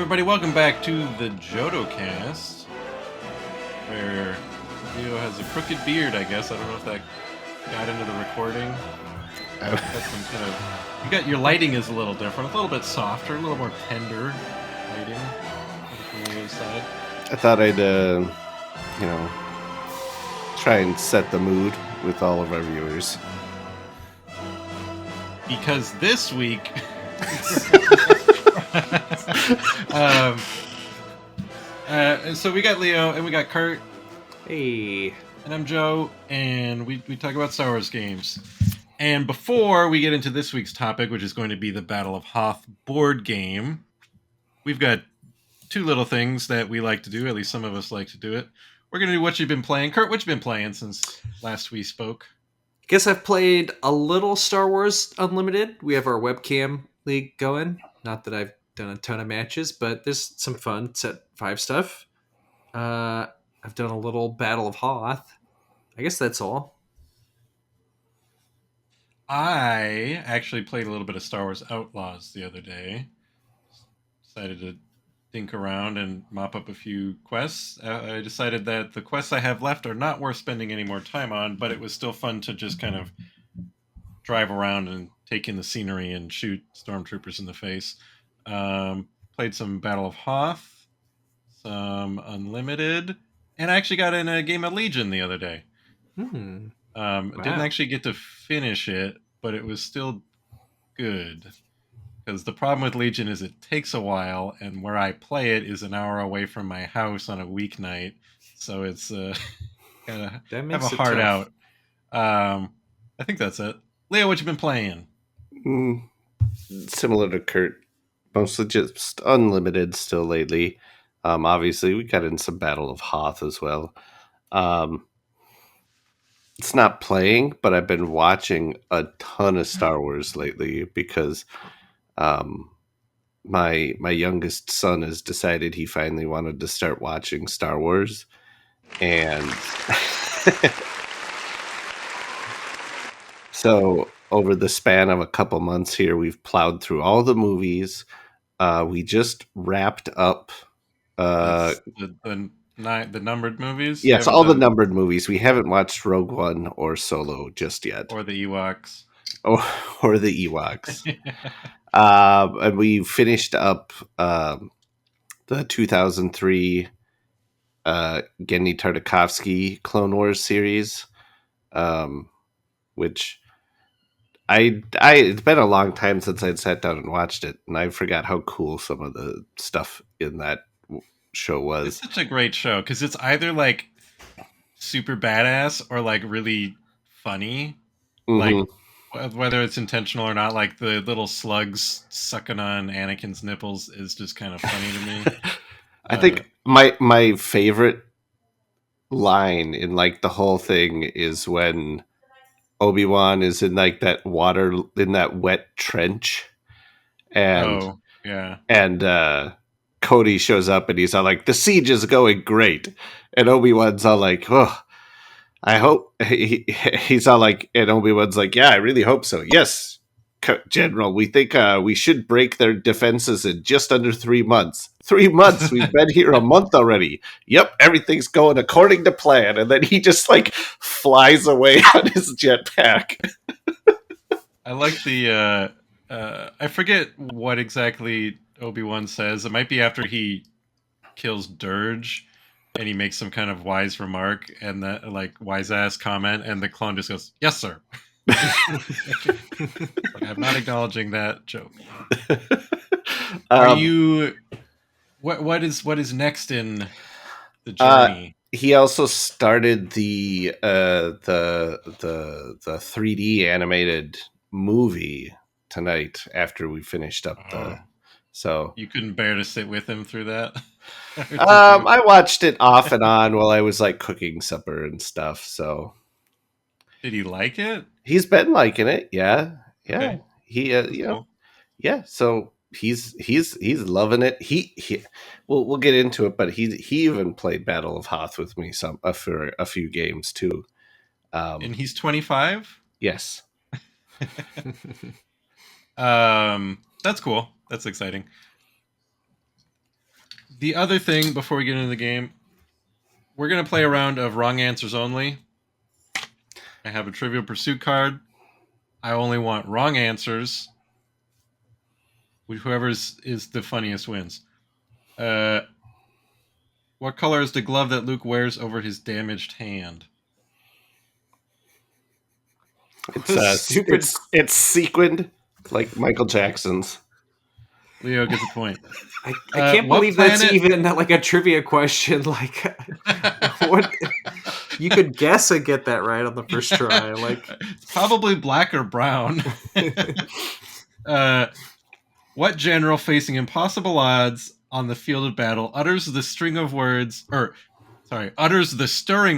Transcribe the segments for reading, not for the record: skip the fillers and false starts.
everybody, welcome back to the Jodo Cast, where Leo has a crooked beard, I guess. I don't know if that got into the recording. Got some kind of... You got your lighting is a little different, a little bit softer, a little more tender lighting from Leo's side. I thought I'd, try and set the mood with all of our viewers. Because this week... so we got Leo and we got Kurt. Hey. And I'm Joe, and we talk about Star Wars games. And before we get into this week's topic, which is going to be the Battle of Hoth board game, we've got two little things that we like to do, at least some of us like to do it. We're going to do what you've been playing. Kurt, what you've been playing since last we spoke? Guess I've played a little Star Wars Unlimited. We have our webcam league going. Not that I've done a ton of matches, but there's some fun Set 5 stuff. I've done a little Battle of Hoth. I guess that's all. I actually played a little bit of Star Wars Outlaws the other day. Decided to think around and mop up a few quests. I decided that the quests I have left are not worth spending any more time on, but it was still fun to just kind of drive around and take in the scenery and shoot stormtroopers in the face. Played some Battle of Hoth, some Unlimited, and I actually got in a game of Legion the other day. Wow. Didn't actually get to finish it, but it was still good. Because the problem with Legion is it takes a while, and where I play it is an hour away from my house on a weeknight, so it's gotta have a hard tough. out. I think that's it. Leo, what you been playing? Similar to Kurt, mostly just Unlimited still lately. Obviously, we got in some Battle of Hoth as well. It's not playing, but I've been watching a ton of Star Wars lately because my youngest son has decided he finally wanted to start watching Star Wars, and so over the span of a couple months here, we've plowed through all the movies. We just wrapped up The numbered movies? yes, all the numbered movies. We haven't watched Rogue One or Solo just yet. Or the Ewoks. Or the Ewoks. And we finished up the 2003 Genndy Tartakovsky Clone Wars series, which it's been a long time since I'd sat down and watched it, and I forgot how cool some of the stuff in that show was. It's such a great show because it's either like super badass or like really funny, like whether it's intentional or not. Like the little slugs sucking on Anakin's nipples is just kind of funny to me. I think my favorite line in like the whole thing is when Obi-Wan is in like that water, in that wet trench, and Cody shows up and he's all like, "The siege is going great," and Obi-Wan's all like, "Oh, I hope." He's all like, and Obi-Wan's like, "Yeah, I really hope so. Yes, General, we think we should break their defenses in just under 3 months. 3 months? We've been here a month already. Yep, everything's going according to plan." And then he just like flies away on his jetpack. I like the I forget what exactly Obi-Wan says. It might be after he kills Dirge and he makes some kind of wise remark and that like wise ass comment, and the clone just goes, "Yes, sir." Like, I'm not acknowledging that joke. Are you? What is next in the journey? He also started the 3D animated movie tonight after we finished up so you couldn't bear to sit with him through that. I watched it off and on while I was like cooking supper and stuff. So did he like it? He's been liking it. Yeah. Okay. He cool. Yeah, so he's loving it. He we'll get into it, but he even played Battle of Hoth with me for a few games too. And he's 25? Yes. That's cool. That's exciting. The other thing before we get into the game, we're going to play a round of wrong answers only. I have a Trivial Pursuit card. I only want wrong answers. Whoever is the funniest wins. What color is the glove that Luke wears over his damaged hand? Stupid. It's sequined like Michael Jackson's. Leo gets a point. I can't What believe that's planet- even like a trivia question. Like, what? You could guess and get that right on the first try. Like, It's probably black or brown. What general facing impossible odds on the field of battle utters the stirring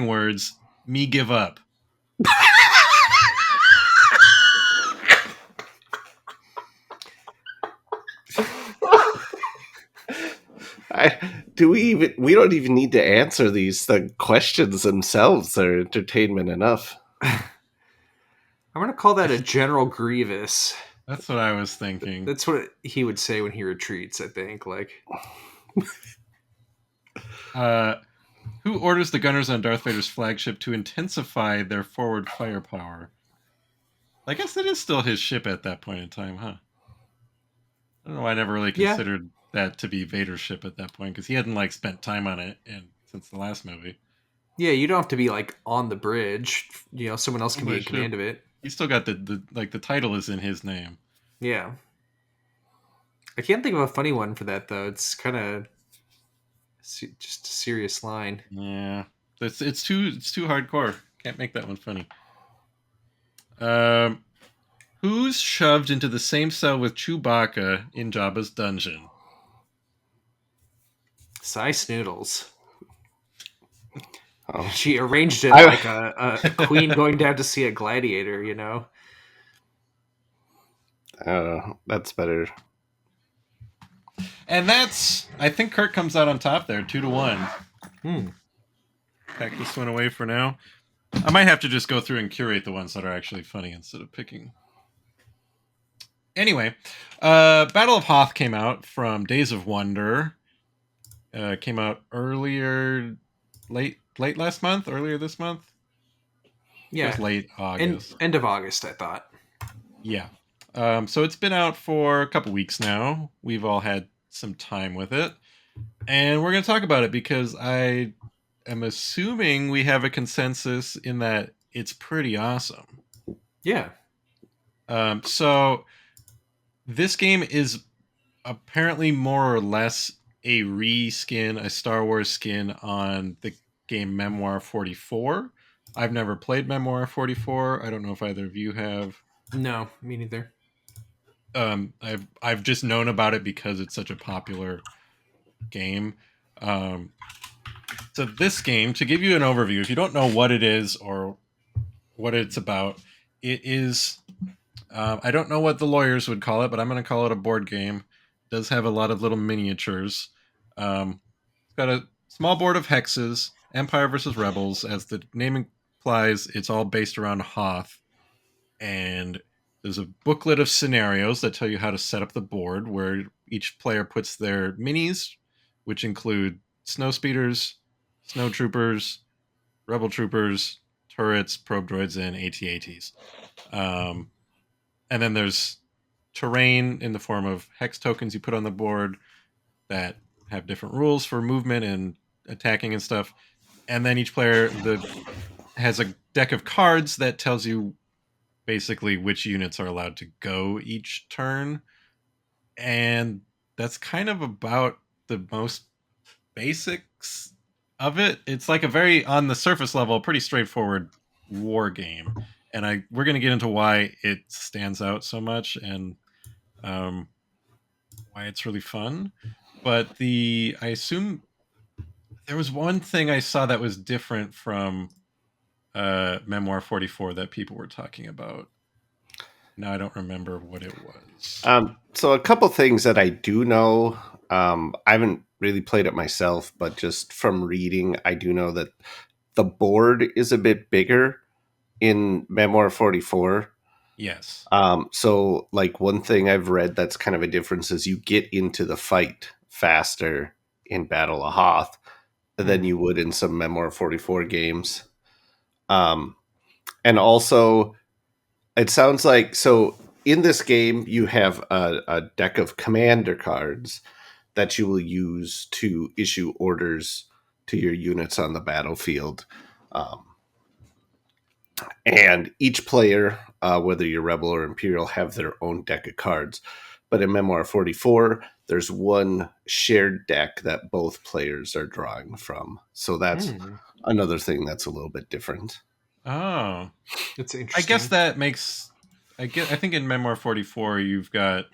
words, "Me give up"? We don't even need to answer these. The questions themselves are entertainment enough. I'm gonna call that a General Grievous. That's what I was thinking. That's what he would say when he retreats. I think. Like, Who orders the gunners on Darth Vader's flagship to intensify their forward firepower? I guess it is still his ship at that point in time, huh? I don't know. I never really Yeah. considered that to be Vader's ship at that point because he hadn't like spent time on it since the last movie. yeah, you don't have to be like on the bridge. You know, someone else can be in command of it. He's still got the title is in his name. Yeah. I can't think of a funny one for that though. It's kind of just a serious line. Yeah, it's too hardcore. Can't make that one funny. Who's shoved into the same cell with Chewbacca in Jabba's dungeon? Cy Snoodles. Oh. She arranged it like a queen going down to see a gladiator, you know? That's better. And I think Kurt comes out on top there, 2-1. Pack this one away for now. I might have to just go through and curate the ones that are actually funny instead of picking. Anyway, Battle of Hoth came out from Days of Wonder. Came out earlier, late last month, earlier this month. Yeah. It was late August. End of August, I thought. Yeah. So it's been out for a couple weeks now. We've all had some time with it. And we're going to talk about it because I am assuming we have a consensus in that it's pretty awesome. Yeah. So this game is apparently more or less a reskin, a Star Wars skin on the game Memoir 44. I've never played Memoir 44. I don't know if either of you have. No, me neither. I've just known about it because it's such a popular game. So this game, to give you an overview, if you don't know what it is or what it's about, it is. I don't know what the lawyers would call it, but I'm going to call it a board game. It does have a lot of little miniatures. It's got a small board of hexes, Empire versus Rebels. As the name implies, it's all based around Hoth. And there's a booklet of scenarios that tell you how to set up the board, where each player puts their minis, which include snow speeders, snow troopers, rebel troopers, turrets, probe droids, and AT-ATs. And then there's terrain in the form of hex tokens you put on the board that have different rules for movement and attacking and stuff. And then each player has a deck of cards that tells you basically which units are allowed to go each turn. And that's kind of about the most basics of it. It's like a very, on the surface level, pretty straightforward war game. And we're going to get into why it stands out so much and why it's really fun. But I assume there was one thing I saw that was different from Memoir 44 that people were talking about. Now I don't remember what it was. So a couple things that I do know. I haven't really played it myself, but just from reading, I do know that the board is a bit bigger in Memoir 44. Yes. So like one thing I've read that's kind of a difference is you get into the fight faster in Battle of Hoth than Hmm. you would in some Memoir 44 games. Um, and also, it sounds like so in this game you have a deck of commander cards that you will use to issue orders to your units on the battlefield. Um, and each player, whether you're Rebel or Imperial, have their own deck of cards. But in Memoir 44, there's one shared deck that both players are drawing from. So that's Hmm. another thing that's a little bit different. Oh, That's I guess interesting. that makes. I think in Memoir 44 you've got.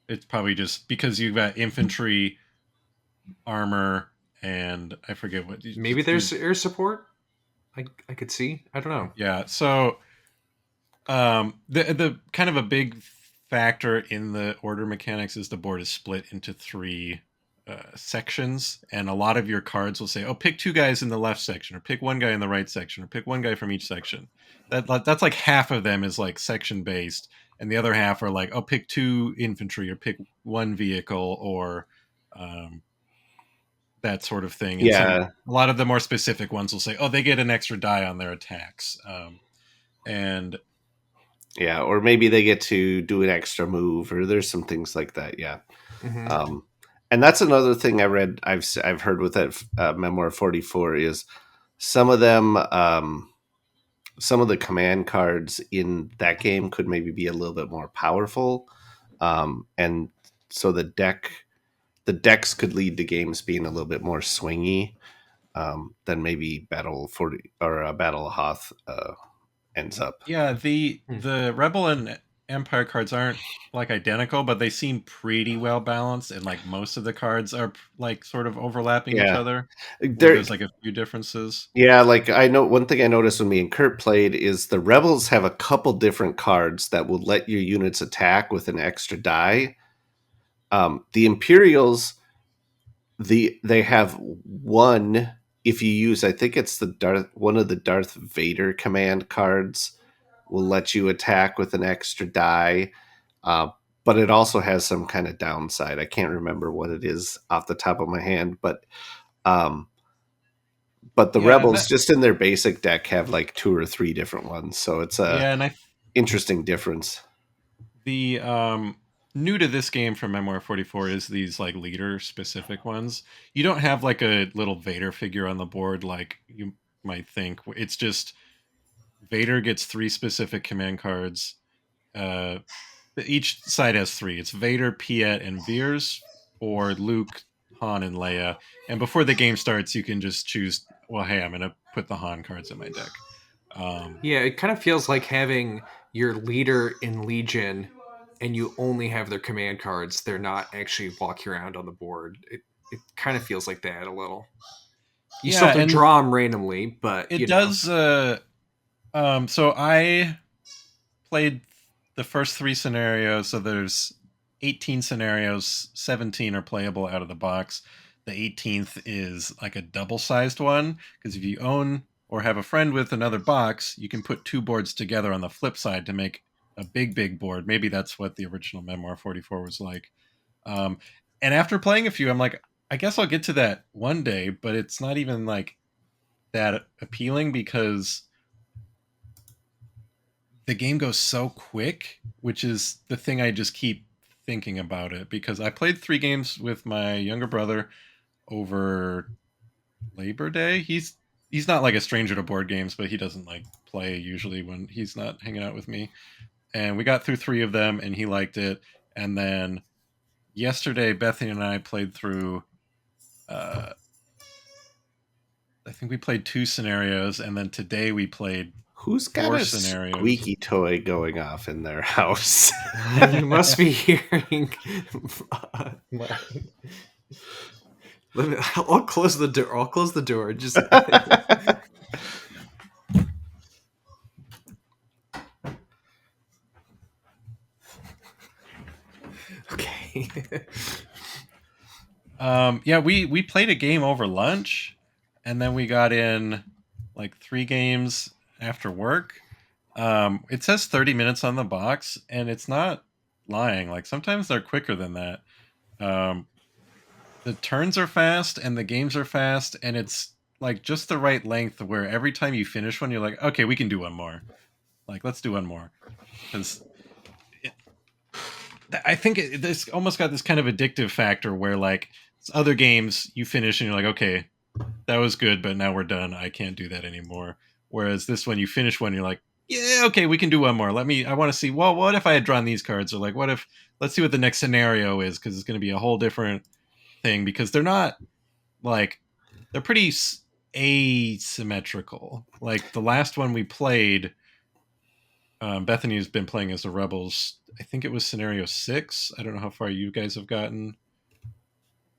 It's probably just because you've got infantry, armor, and I forget what. Maybe there's air support. I could see. I don't know. Yeah. So the kind of a big factor in the order mechanics is the board is split into three sections, and a lot of your cards will say, "Oh, pick two guys in the left section, or pick one guy in the right section, or pick one guy from each section." That's like half of them is like section based, and the other half are like, "Oh, pick two infantry, or pick one vehicle, or um, that sort of thing." And Yeah, a lot of the more specific ones will say, "Oh, they get an extra die on their attacks." And yeah, or maybe they get to do an extra move, or there's some things like that. Yeah, Hmm. um, and that's another thing I read. I've heard with that Memoir 44 is some of them. Some of the command cards in that game could maybe be a little bit more powerful, and so the decks could lead to games being a little bit more swingy than maybe Battle 40 or Battle of Hoth ends up. yeah, the Hmm. the Rebel and Empire cards aren't like identical, but they seem pretty well balanced, and like most of the cards are like sort of overlapping each Yeah, other, where there. there's like a few differences. Yeah, like I know one thing I noticed when me and Kurt played is the Rebels have a couple different cards that will let your units attack with an extra die. The Imperials they have one if you use I think it's the one of the Darth Vader command cards will let you attack with an extra die, uh, but it also has some kind of downside. I can't remember what it is off the top of my hand, um, but the Yeah, and rebels that just in their basic deck have like two or three different ones, so it's a yeah, and I interesting difference. the new to this game from Memoir 44 is these like leader specific ones. You don't have like a little Vader figure on the board like you might think. It's just Vader gets three specific command cards. Uh, each side has three. It's Vader, Piet, and Veers, or Luke, Han, and Leia. And before the game starts, you can just choose. Well, hey, I'm gonna put the Han cards in my deck. Um, Yeah, it kind of feels like having your leader in Legion and you only have their command cards. They're not actually walking around on the board. It kind of feels like that a little. You still yeah, have to and draw them randomly, but it does. So I played the first three scenarios. So there's 18 scenarios, 17 are playable out of the box. The 18th is like a double sized one because if you own or have a friend with another box, you can put two boards together on the flip side to make a big board. Maybe that's what the original Memoir 44 was like. Um, and after playing a few, I'm like, I guess I'll get to that one day, but it's not even like that appealing because the game goes so quick, which is the thing I just keep thinking about it because I played three games with my younger brother over Labor Day. He's not like a stranger to board games, but he doesn't like play usually when he's not hanging out with me. And we got through three of them and he liked it. And then yesterday Bethany and I played through uh I think we played two scenarios and then today we played Who's got four a squeaky. squeaky toy going off in their house? you must be hearing. I'll close the door. I'll close the door. Just okay. Yeah, we played a game over lunch, and then we got in like three games after work. It says 30 minutes on the box, and it's not lying. Like sometimes they're quicker than that. Um, the turns are fast and the games are fast, and it's like just the right length where every time you finish one, you're like, okay, we can do one more. Like, let's do one more. Because I think this almost got this kind of addictive factor where, like, other games you finish and you're like, okay, that was good, but now we're done. I can't do that anymore. Whereas this one, you finish one, you're like, yeah, okay, we can do one more. I want to see, well, what if I had drawn these cards? Or like, let's see what the next scenario is, because it's going to be a whole different thing, because they're not like, they're pretty asymmetrical. Like the last one we played, Bethany's been playing as the Rebels. I think it was scenario 6. I don't know how far you guys have gotten.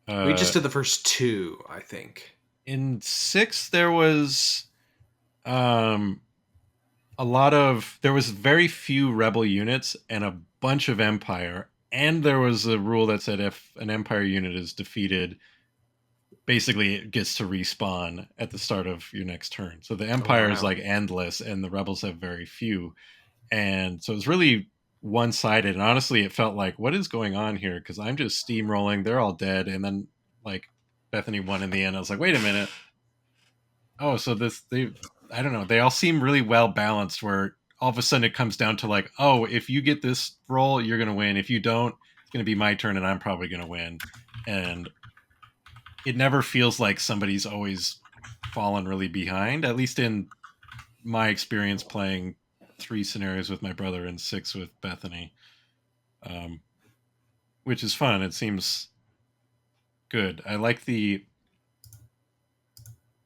We Uh, just did the first two, I think. in 6, there was um, there was very few Rebel units and a bunch of Empire. And there was a rule that said if an Empire unit is defeated, basically it gets to respawn at the start of your next turn. So the Oh, Empire is wow. like endless, and the Rebels have very few. And so it's really one sided. And honestly, it felt like, what is going on here? Because I'm just steamrolling. They're all dead. And then, like, Bethany won in the end. I was like, wait a minute. Oh, so I don't know. They all seem really well balanced where all of a sudden it comes down to, like, oh, if you get this roll, you're going to win. If you don't, it's going to be my turn and I'm probably going to win. And it never feels like somebody's always fallen really behind, at least in my experience playing 3 scenarios with my brother and 6 with Bethany, um, which is fun. It seems good.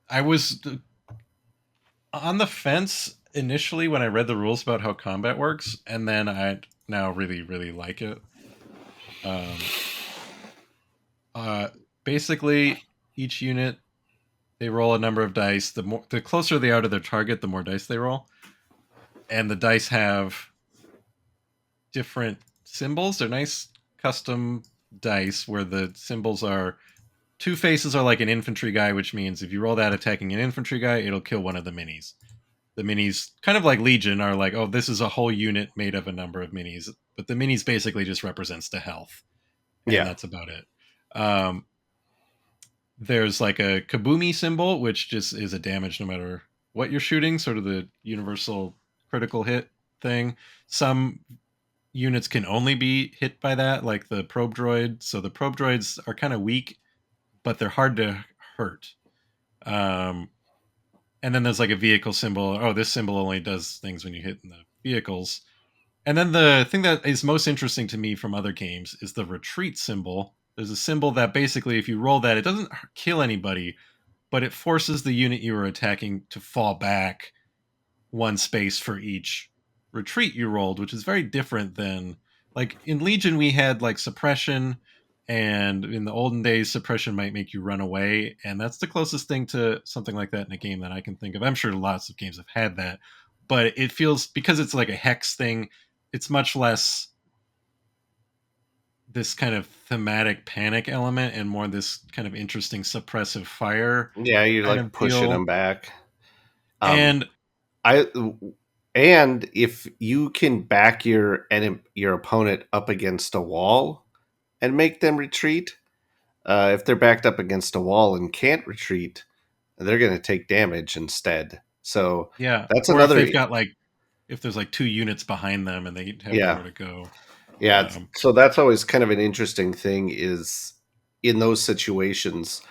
I was on the fence initially when I read the rules about how combat works, and then I now really, really like it. Um, uh, Basically, each unit, they roll a number of dice. The closer they are to their target, the more dice they roll, and the dice have different symbols. They're nice custom dice where the symbols are, two faces are like an infantry guy, which means if you roll that attacking an infantry guy, it'll kill one of the minis. The minis, kind of like Legion, are like, oh, this is a whole unit made of a number of minis, but the minis basically just represents the health, and Yeah. that's about it. There's like a Kabumi symbol, which just is a damage no matter what you're shooting, sort of the universal critical hit thing. Some units can only be hit by that, like the probe droid. So the probe droids are kind of weak, but they're hard to hurt. Um, and then there's like a vehicle symbol. Oh, this symbol only does things when you hit in the vehicles. And then the thing that is most interesting to me from other games is the retreat symbol. There's a symbol that basically, if you roll that, it doesn't kill anybody, but it forces the unit you are attacking to fall back one space for each retreat you rolled, which is very different than, like, in Legion we had like suppression, and in the olden days suppression might make you run away, and that's the closest thing to something like that in a game that I can think of. I'm sure lots of games have had that, but it feels, because it's like a hex thing, it's much less this kind of thematic panic element and more this kind of interesting suppressive fire Yeah, you're kind like of pushing deal. them back. Um, And I and if you can back your opponent up against a wall and make them retreat, if they're backed up against a wall and can't retreat, they're going to take damage instead. So yeah, that's or if another. they've got like, if there's like 2 units behind them and they have Yeah, nowhere to go. yeah. Um, So that's always kind of an interesting thing. Is in those situations,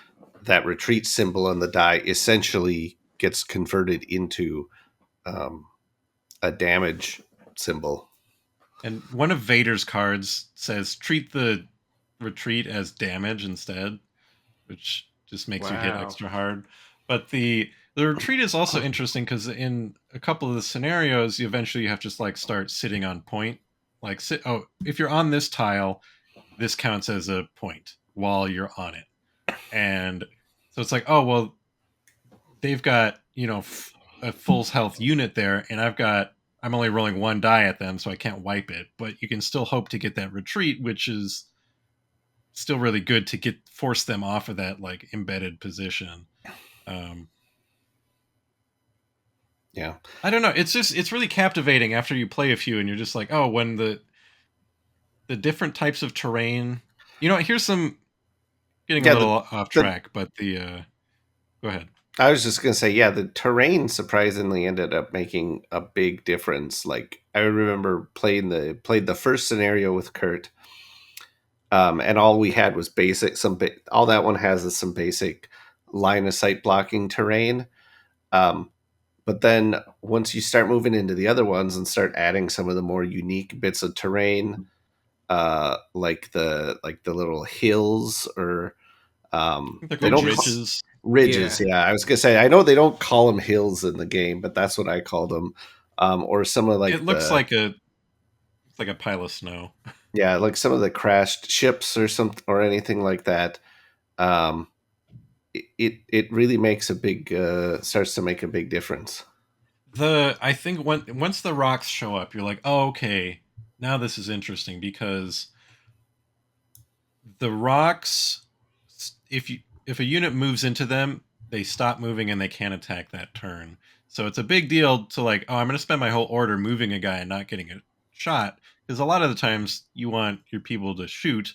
that retreat symbol on the die essentially gets converted into um, a damage symbol. and one of Vader's cards says treat the retreat as damage instead, which just makes you hit Wow. extra hard. But the retreat is also interesting because in a couple of the scenarios, you eventually have to just like start sitting on point. Like if you're on this tile, this counts as a point while you're on it. And so it's like, oh well, they've got, a full health unit there, and I'm only rolling one die at them, so I can't wipe it. But you can still hope to get that retreat, which is still really good to force them off of that like embedded position. Um, Yeah. I don't know. It's really captivating after you play a few, and you're just like, oh, when the different types of terrain. Here's some. getting a Yeah, little off the track, but the go ahead. I was just gonna say, yeah, the terrain surprisingly ended up making a big difference. Like I remember played the first scenario with Kurt, and all we had was basic. All that one has is some basic line of sight blocking terrain. Um, but then once you start moving into the other ones and start adding some of the more unique bits of terrain, like the little hills or I think they're they called don't ridges. ridges. Yeah. Yeah, I was gonna say I know they don't call them hills in the game, but that's what I called them. Or some of It like looks the like a it's like a pile of snow. yeah, like some of the crashed ships or something or anything like that. Um, it really makes a big starts to make a big difference. The I think once the rocks show up, you're like, oh, okay, now this is interesting because the rocks, if a unit moves into them, they stop moving and they can't attack that turn. So it's a big deal to like, oh, I'm going to spend my whole order moving a guy and not getting a shot because a lot of the times you want your people to shoot,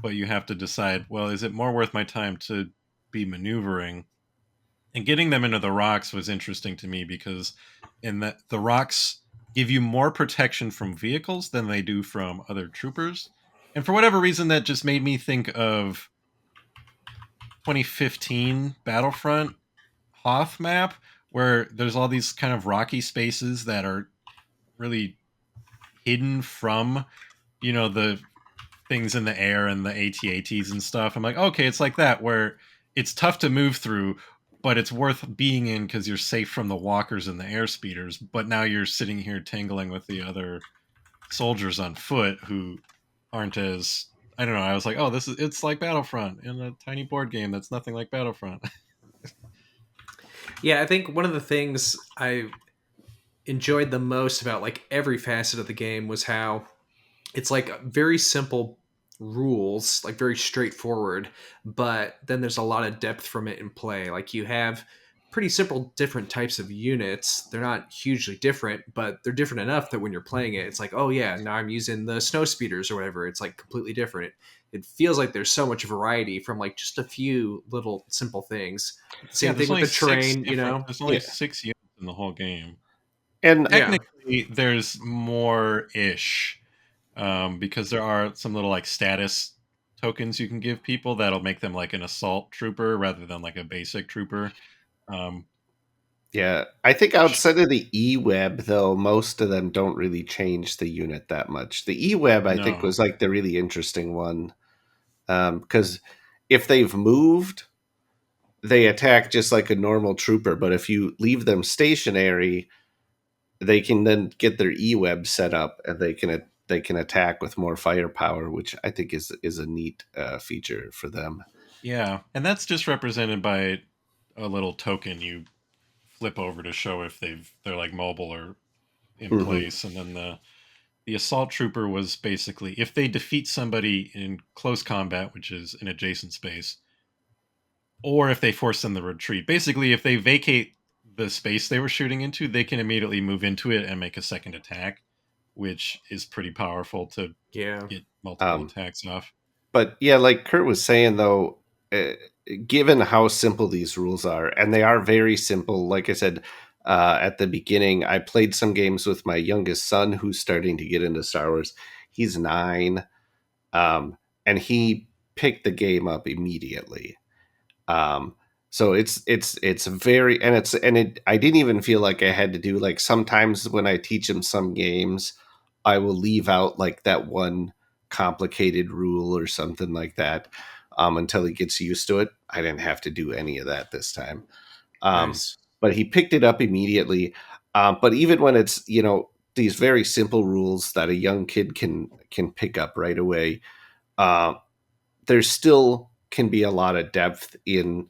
but you have to decide, well, is it more worth my time to be maneuvering? And getting them into the rocks was interesting to me because in that the rocks give you more protection from vehicles than they do from other troopers. And for whatever reason, that just made me think of 2015 Battlefront Hoth map, where there's all these kind of rocky spaces that are really hidden from, the things in the air and the ATATs and stuff. I'm like, okay, it's like that where it's tough to move through, but it's worth being in because you're safe from the walkers and the air speeders. But now you're sitting here tangling with the other soldiers on foot who aren't as, I don't know. I was like, oh, it's like Battlefront in a tiny board game that's nothing like Battlefront. Yeah, I think one of the things I enjoyed the most about like every facet of the game was how it's like very simple rules, like very straightforward, but then there's a lot of depth from it in play. Like you have pretty simple different types of units. They're not hugely different, but they're different enough that when you're playing it, it's like, oh yeah, now I'm using the snow speeders or whatever. It's like completely different. It feels like there's so much variety from like just a few little simple things. Yeah, Same thing with the terrain, you know? there's only Yeah, 6 units in the whole game. and Yeah. Technically, there's more ish because there are some little like status tokens you can give people that'll make them like an assault trooper rather than like a basic trooper. Um, yeah, I think which outside of the E-web, though, most of them don't really change the unit that much. The E-web, I think, no, was like the really interesting one because if they've moved, they attack just like a normal trooper. But if you leave them stationary, they can then get their E-web set up and they can attack with more firepower, which I think is a neat feature for them. yeah, and that's just represented by a little token you flip over to show if they're like mobile or in Hmm. place, and then the assault trooper was basically if they defeat somebody in close combat, which is an adjacent space, or if they force them to retreat. Basically, if they vacate the space they were shooting into, they can immediately move into it and make a second attack, which is pretty powerful to Yeah. get multiple Um, attacks off. but yeah, like Kurt was saying, though, given how simple these rules are, and they are very simple, like I said at the beginning, I played some games with my youngest son who's starting to get into Star Wars. He's 9, and he picked the game up immediately. Um, so it's very and it I didn't even feel like I had to do like sometimes when I teach him some games, I will leave out like that one complicated rule or something like that until he gets used to it. I didn't have to do any of that this time. Um, Nice. but he picked it up immediately. But even when it's these very simple rules that a young kid can pick up right away, uh, there still can be a lot of depth in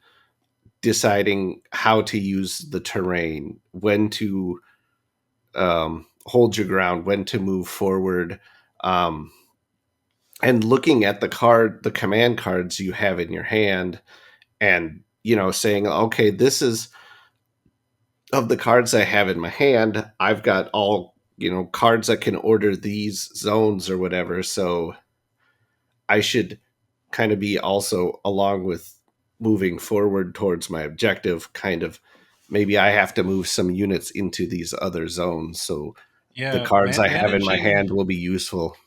deciding how to use the terrain, when to hold your ground, when to move forward, um, and looking at the command cards you have in your hand, and saying, okay, this is of the cards I have in my hand. I've got all cards that can order these zones or whatever, so I should kind of be also along with moving forward towards my objective, kind of maybe I have to move some units into these other zones. So the Yeah, cards I have in my managing hand will be useful.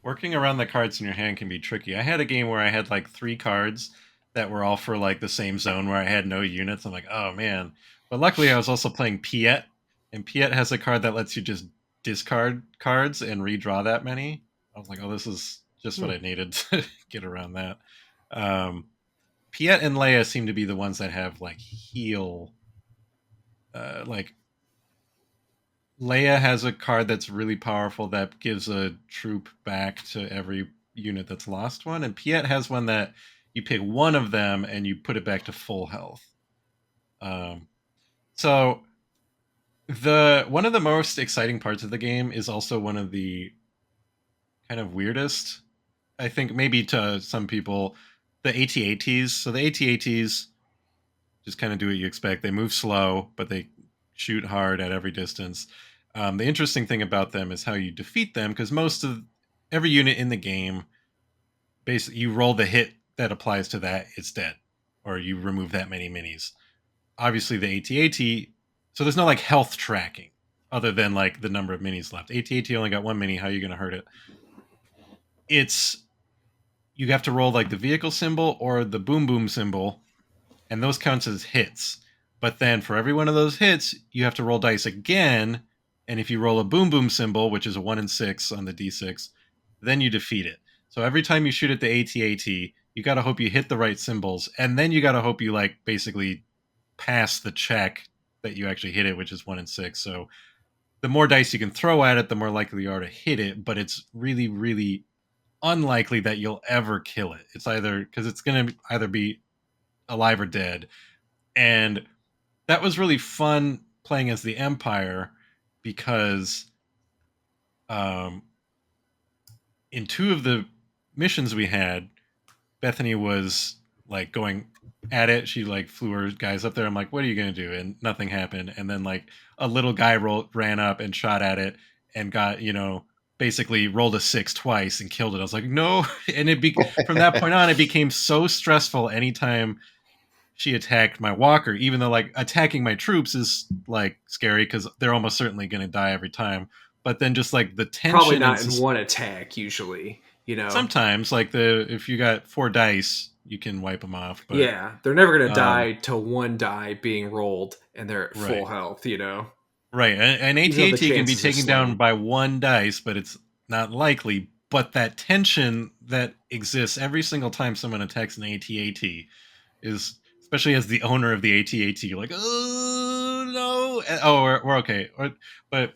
working around the cards in your hand can be tricky. I had a game where I had like three cards that were all for like the same zone where I had no units. I'm like, oh man. But luckily I was also playing Piet, and Piet has a card that lets you just discard cards and redraw that many. I was like, oh, this is just what Hmm. I needed to get around that. Um, Piet and Leia seem to be the ones that have like heal. Like Leia has a card that's really powerful that gives a troop back to every unit that's lost one, and Piet has one that you pick one of them and you put it back to full health. Um, so the one of the most exciting parts of the game is also one of the kind of weirdest. I think maybe to some people, the AT-ATs. So the AT-ATs just kind of do what you expect. They move slow, but they shoot hard at every distance. The interesting thing about them is how you defeat them, because most of every unit in the game, basically, you roll the hit that applies to that, it's dead, or you remove that many minis. Obviously, the AT-AT, so there's no like health tracking other than like the number of minis left. AT-AT only got one mini. How are you going to hurt it? It's you have to roll like the vehicle symbol or the boom boom symbol, and those counts as hits. But then for every one of those hits, you have to roll dice again, and if you roll a boom boom symbol, which is a 1 in 6 on the d6, then you defeat it. So every time you shoot at the AT-AT, you got to hope you hit the right symbols, and then you got to hope you like basically pass the check that you actually hit it, which is 1 in 6. So the more dice you can throw at it, the more likely you are to hit it, but it's really really unlikely that you'll ever kill it. It's either because it's going to either be alive or dead. And that was really fun playing as the Empire because um, in two of the missions we had, Bethany was like going at it. She like flew her guys up there. I'm like, what are you gonna do? And nothing happened. And then like a little guy ran up and shot at it and got basically rolled a 6 twice and killed it. I was like, no. And from that point on, it became so stressful anytime she attacked my walker, even though like attacking my troops is like scary because they're almost certainly going to die every time. But then just like the Probably tension and not in one attack usually, sometimes like the if you got 4 dice, you can wipe them off. But Yeah, they're never going to um, die to one die being rolled and they're at full right, health. right, and Even though the AT-AT can be chances are taken down slim. by 1 dice, but it's not likely. But that tension that exists every single time someone attacks an AT-AT is, especially as the owner of the AT-AT, you're like, oh no, oh we're okay. But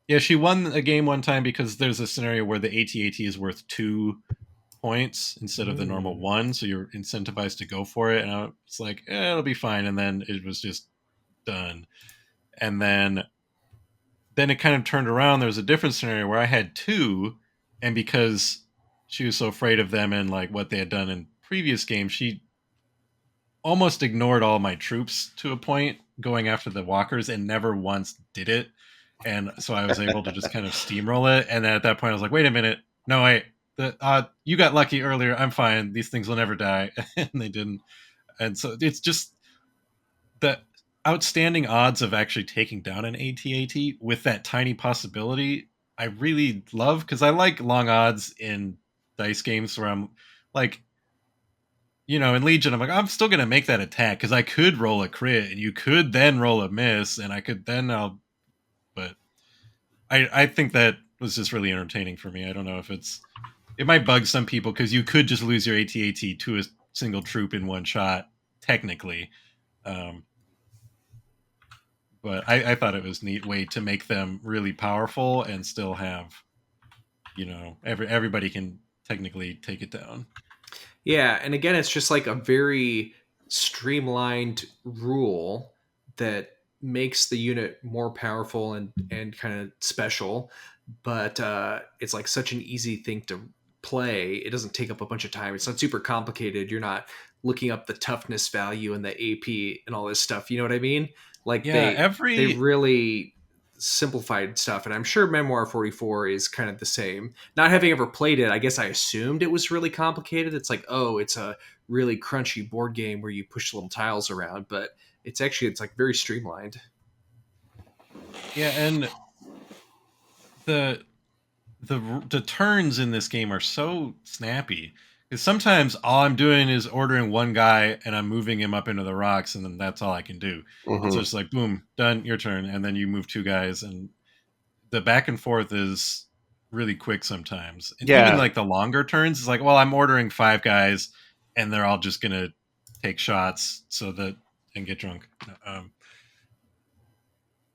yeah, she won a game one time because there's a scenario where the AT-AT is worth 2 points instead of the normal Mm. one, so you're incentivized to go for it. And I was like, it'll be fine. And then it was just done. And then it kind of turned around. There was a different scenario where I had two, and because she was so afraid of them and like what they had done in previous games, she almost ignored all my troops to a point going after the walkers and never once did it. And so I was able to just kind of steamroll it. And then at that point, I was like, wait a minute. No, wait. You got lucky earlier. I'm fine. These things will never die. And they didn't. And so it's just the outstanding odds of actually taking down an AT-AT with that tiny possibility. I really love because I like long odds in dice games where I'm like, in Legion, I'm like, I'm still gonna make that attack because I could roll a crit, and you could then roll a miss, and I could then But I think that was just really entertaining for me. I don't know if it might bug some people because you could just lose your AT-AT to a single troop in one shot, technically. Um, but I thought it was a neat way to make them really powerful and still have, everybody can technically take it down. Yeah, and again, it's just like a very streamlined rule that makes the unit more powerful and kind of special. But it's like such an easy thing to play. It doesn't take up a bunch of time. It's not super complicated. You're not looking up the toughness value and the AP and all this stuff. You know what I mean? Like Yeah, they every really simplified stuff, and I'm sure Memoir 44 is kind of the same. Not having ever played it, I guess I assumed it was really complicated. It's like, oh, it's a really crunchy board game where you push little tiles around, but it's like very streamlined. Yeah, and the the turns in this game are so snappy. Because sometimes all I'm doing is ordering one guy and I'm moving him up into the rocks, and then that's all I can do. And so Hmm. it's like, boom, done, your turn, and then you move two guys, and the back and forth is really quick sometimes. And even Yeah. like the longer turns, it's like, well, I'm ordering five guys, and they're all just gonna take shots so that and get drunk. Um,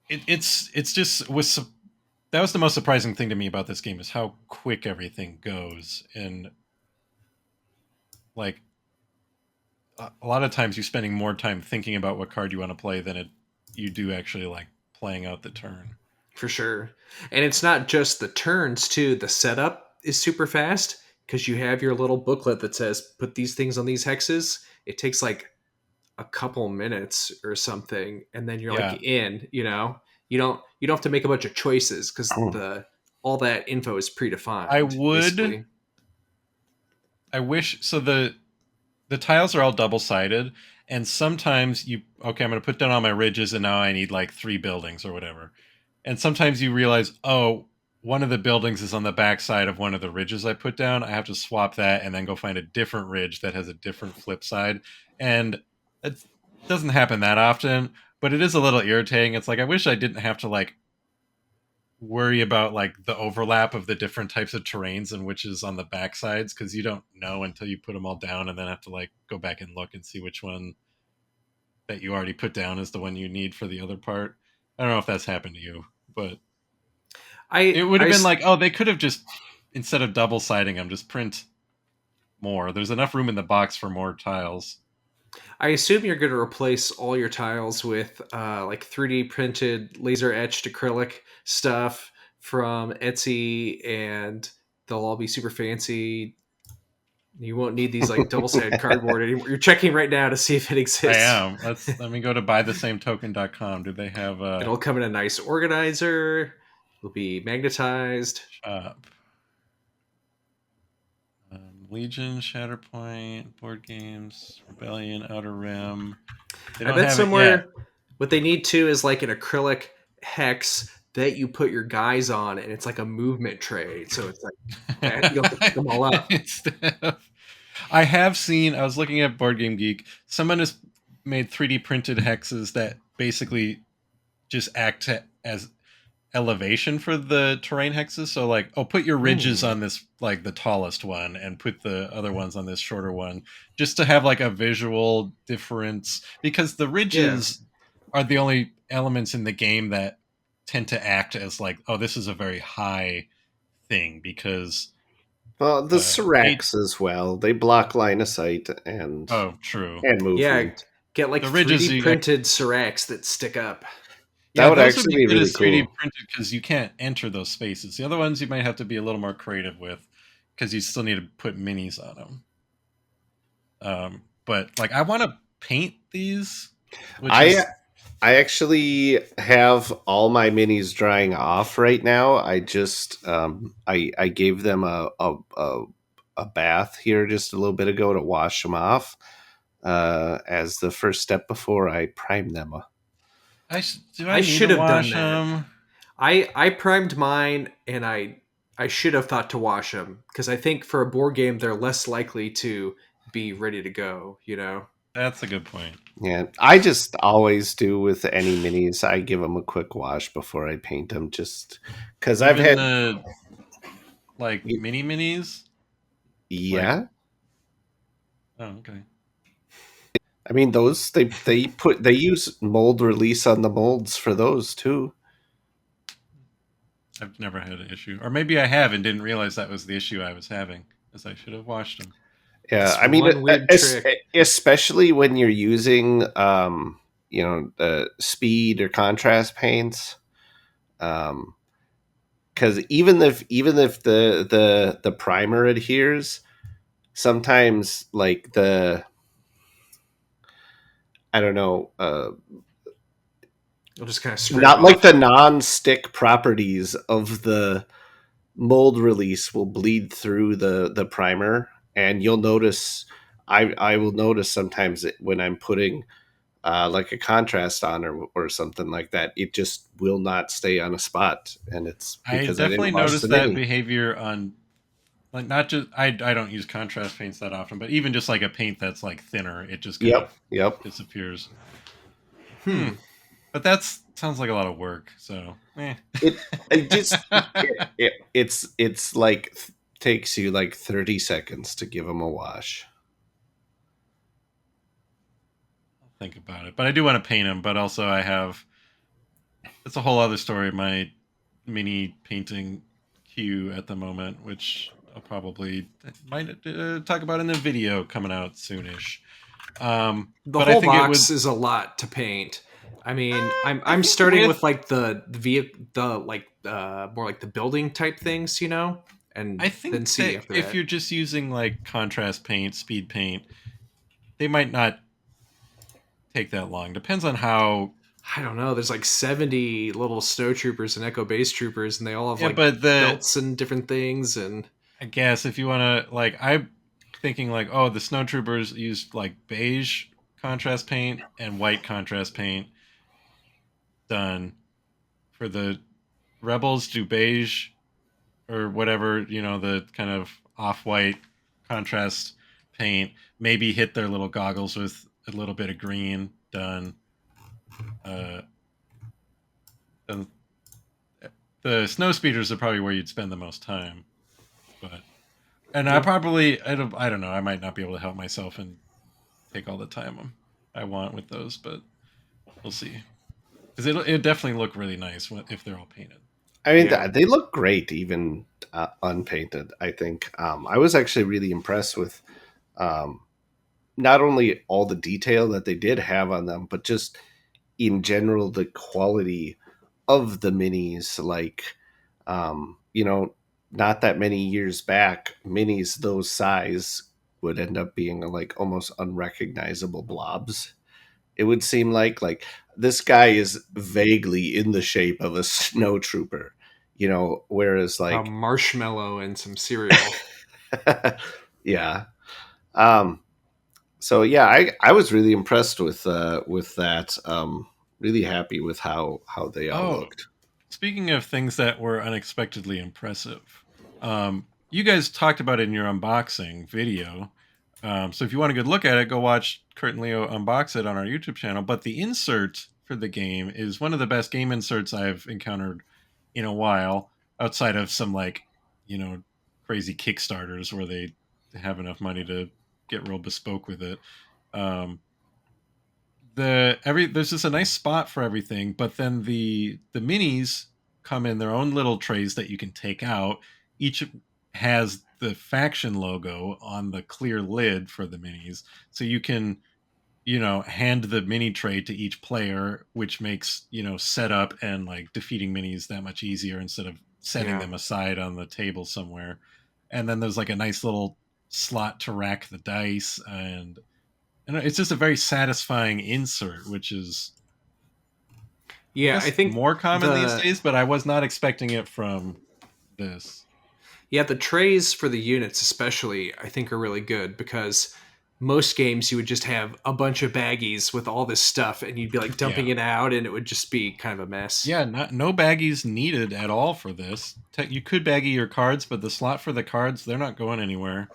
it's just was that was the most surprising thing to me about this game is how quick everything goes, and like a lot of times you're spending more time thinking about what card you want to play than you do actually like playing out the turn. For sure. And it's not just the turns too. The setup is super fast because you have your little booklet that says put these things on these hexes. It takes like a couple minutes or something, and then you're like Yeah, in, you know. You don't have to make a bunch of choices because the all that info is I predefined, would. basically. I wish so. The tiles are all double sided, and sometimes you okay. I'm going to put down all my ridges, and now I need like three buildings or whatever. And sometimes you realize, oh, one of the buildings is on the backside of one of the ridges I put down. I have to swap that and then go find a different ridge that has a different flip side. And it doesn't happen that often, but it is a little irritating. It's like I wish I didn't have to like worry about like the overlap of the different types of terrains and which is on the backsides because you don't know until you put them all down and then have to like go back and look and see which one that you already put down is the one you need for the other part. I don't know if that's happened to you, but I it would I have been s- like, oh, they could have just instead of double siding them, just print more. There's enough room in the box for more tiles. I assume you're going to replace all your tiles with like 3D printed, laser etched acrylic stuff from Etsy, and they'll all be super fancy. You won't need these like double sided cardboard anymore. You're checking right now to see if it I exists. am. Let me go to buythesametoken.com. Do they have a It'll come in a nice organizer. It'll be magnetized. shop? Legion, Shatterpoint, board games, Rebellion, Outer Rim. They I don't bet have it yet. somewhere what they need to is like an acrylic hex that you put your guys on, and it's like a movement tray. So it's like that you don't have to pick them all up. Instead of, I have seen. I was looking at Board Game Geek. Someone has made 3D printed hexes that basically just act as elevation for the terrain hexes. So like, oh, put your ridges Hmm. on this like the tallest one, and put the other ones on this shorter one, just to have like a visual difference. Because the Yeah. ridges are the only elements in the game that tend to act as like, oh, this is a very high thing because Well, the eight. Seracs as well. They block line of sight Oh, true. and Yeah. movement. Get like The ridges, 3D printed Seracs that stick up. That yeah, would those would actually be be good really as 3D cool. printed because you can't enter those spaces. The other ones you might have to be a little more creative with because you still need to put minis on them. But like, I want to paint these, which I is I actually have all my minis drying off right now. I just I gave them a bath here just a little bit ago to wash them off as the first step before I prime them. do I I need should to have done wash that. them? I primed mine, and I should have thought to wash them because I think for a board game they're less likely to be ready to go. You know. That's a good point. Yeah, I just always do with any minis. I give them a quick wash before I paint them, just because I've Even had. the like mini minis, like Yeah, oh okay, I mean those they use mold release on the molds for those too. I've never had an issue, or maybe I have and didn't realize that was the issue I was having, as I should have washed them. Yeah, It's I mean, one weird trick. especially when you're using, speed or contrast paints, because even if the primer adheres, sometimes like I don't know, It'll just kind of scrape Not like off. the non-stick properties of the mold release will bleed through the primer, and you'll notice. I will notice sometimes that when I'm putting like a contrast on or something like that, it just will not stay on a spot, and it's I because I didn't definitely wash the noticed that mini. behavior on like not just I don't use contrast paints that often, but even just like a paint that's like thinner, it just kind of Yep, yep. disappears. Hmm. Hmm. But that's sounds like a lot of work. So, It it just it's like takes you like 30 seconds to give them a wash. I'll think about it. But I do want to paint them. But also, I have it's a whole other story. My mini painting queue at the moment, which I'll probably might talk about in the video coming out soonish. The But I whole think it would. box is a lot to paint. I mean, I I'm think starting with with like the like more like the building type things, I and then think see that after if that. you're just using like contrast paint, speed paint, they might not take that long. Depends on how. I don't know. There's like 70 little snow troopers and echo base troopers, and they all have Yeah, like but the belts and different things. And I guess if you want to like I'm thinking like oh the snowtroopers used like beige contrast paint and white contrast paint done for the rebels do beige or whatever the kind of off-white contrast paint maybe hit their little goggles with a little bit of green done uh and the snow speeders are probably where you'd spend the most time but and yeah, I don't know I might not be able to help myself and take all the time I want with those but we'll see because it definitely look really nice if they're all painted. I mean, yeah, they look great even unpainted. I think I was actually really impressed with um, not only all the detail that they did have on them, but just in general the quality of the minis. Like, not that many years back, minis those size would end up being like almost unrecognizable blobs. It would seem like this guy is vaguely in the shape of a snow trooper, whereas a like marshmallow and some cereal. yeah. Um so yeah, I was really impressed with that. Really happy with how they all Oh, looked. speaking of things that were unexpectedly impressive, you guys talked about it in your unboxing video. So if you want a good look at it, go watch Kurt and Leo unbox it on our YouTube channel. But the insert for the game is one of the best game inserts I've encountered in a while, outside of some like, you know, crazy Kickstarters where they have enough money to get real bespoke with it. Um, there's just a nice spot for everything, but then the minis come in their own little trays that you can take out. Each has the faction logo on the clear lid for the minis, so you can hand the mini tray to each player, which makes setup and like defeating minis that much easier instead of setting Yeah, them aside on the table somewhere. And then there's like a nice little slot to rack the dice and it's just a very satisfying insert, which is, I yeah. I guess, think more common these the days, but I was not expecting it from this. yeah the trays for the units, especially, I think are really good because most games you would just have a bunch of baggies with all this stuff, and you'd be like dumping Yeah. it out, and it would just be kind of a mess. Yeah, no baggies needed at all for this. You could baggie your cards, but the slot for the cards, they're not going anywhere.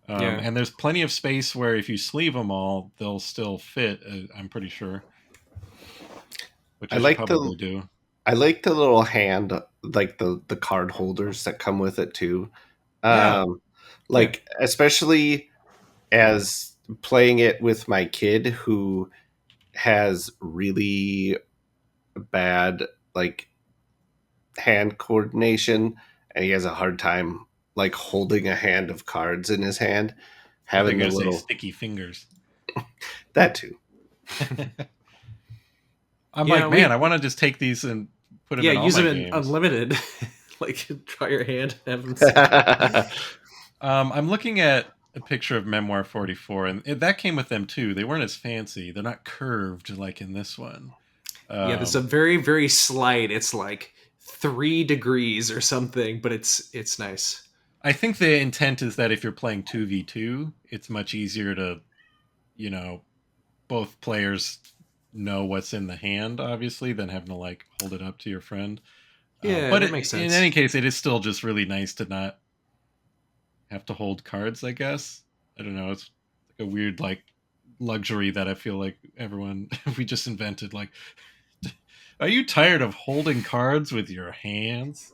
Yeah, And there's plenty of space where if you sleeve them all, they'll still fit, I'm pretty sure, which I I should like the probably do. I like the little hand, like the card holders that come with it too. Yeah, Um, yeah. like especially as playing it with my kid who has really bad like hand coordination, and he has a hard time like holding a hand of cards in his hand. I think Having you're the going to say little sticky fingers. that too. I'm yeah. like, man, I We want to just take these and put them yeah in all use my them in games. unlimited. Like try your hand and have them stick. I'm looking at a picture of Memoir 44, and that came with them too. They weren't as fancy. They're not curved like in this one. Yeah, there's a very, very slight. It's like 3 degrees or something, but it's nice. I think the intent is that if you're playing 2v2, it's much easier to, you know, both players know what's in the hand, obviously, than having to like hold it up to your friend. Yeah, But that makes in any sense. case, it is still just really nice to not have to hold cards, I guess. I don't know. It's like a weird like luxury that I feel like everyone we just invented. Like, are you tired of holding cards with your hands?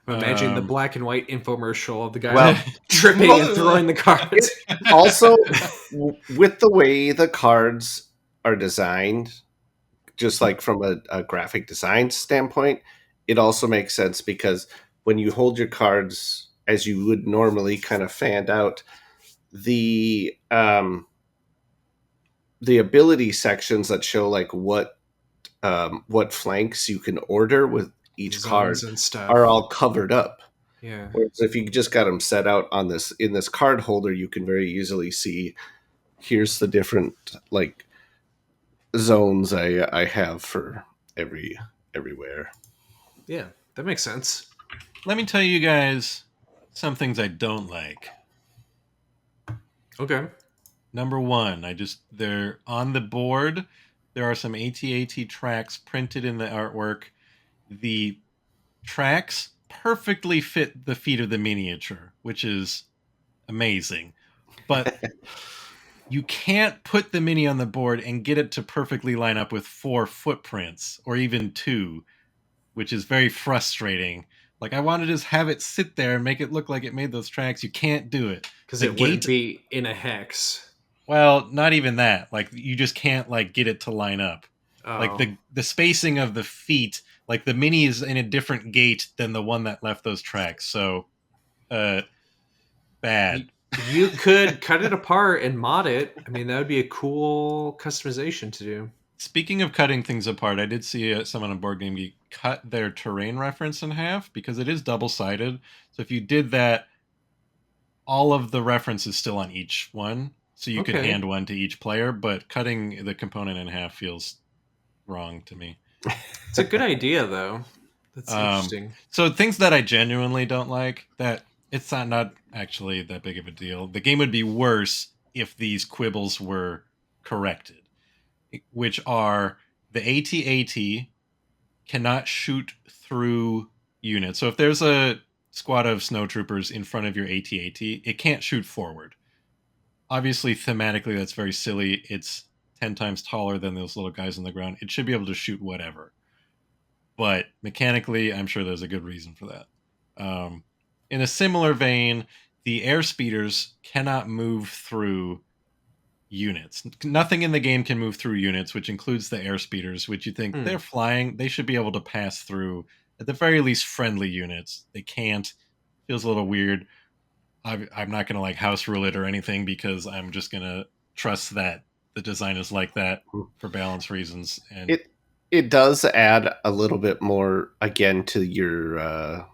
I'm imagining the Um, black and white infomercial of the guy Well, like tripping and throwing the it cards. also, with the way the cards are designed, just like from a graphic design standpoint, it also makes sense because when you hold your cards as you would normally kind of fanned out, the the ability sections that show like what flanks you can order with each card Zones and are stuff. all covered up. Yeah. Whereas if you just got them set out on this in this card holder, you can very easily see here's the different like zones I have for everywhere. Yeah, that makes sense. let me tell you guys some things I don't like. Okay. Number one, they're on the board. There are some AT-AT tracks printed in the artwork. The tracks perfectly fit the feet of the miniature, which is amazing. But you can't put the mini on the board and get it to perfectly line up with 4 footprints or even 2, which is very frustrating. Like I wanted to just have it sit there and make it look like it made those tracks. You can't do it. Because The it wouldn't gate, be in a hex. well, not even that. Like you just can't like get it to line up. Like Oh. the spacing of the feet, like the mini is in a different gate than the one that left those tracks. So uh You, bad. you could cut it apart and mod it. I mean, that would be a cool customization to do. Speaking of cutting things apart, I did see someone on Board Game Geek cut their terrain reference in half because it is double sided. So if you did that, all of the reference is still on each one. So you could Okay. hand one to each player, but cutting the component in half feels wrong to me. It's a good idea, though. That's Um, interesting. so things that I genuinely don't like, that it's not actually that big of a deal. The game would be worse if these quibbles were corrected, which are the AT-AT cannot shoot through units. So if there's a squad of snowtroopers in front of your AT-AT, it can't shoot forward. Obviously, thematically, that's very silly. It's 10 times taller than those little guys on the ground. It should be able to shoot whatever. But mechanically, I'm sure there's a good reason for that. In a similar vein, the air speeders cannot move through units. Nothing in the game can move through units, which includes the air speeders, which you think Hmm. they're flying. They should be able to pass through, at the very least, friendly units. They can't. Feels a little weird. I'm not going to like house rule it or anything because I'm just going to trust that the design is like that for balance reasons. And It does add a little bit more again to your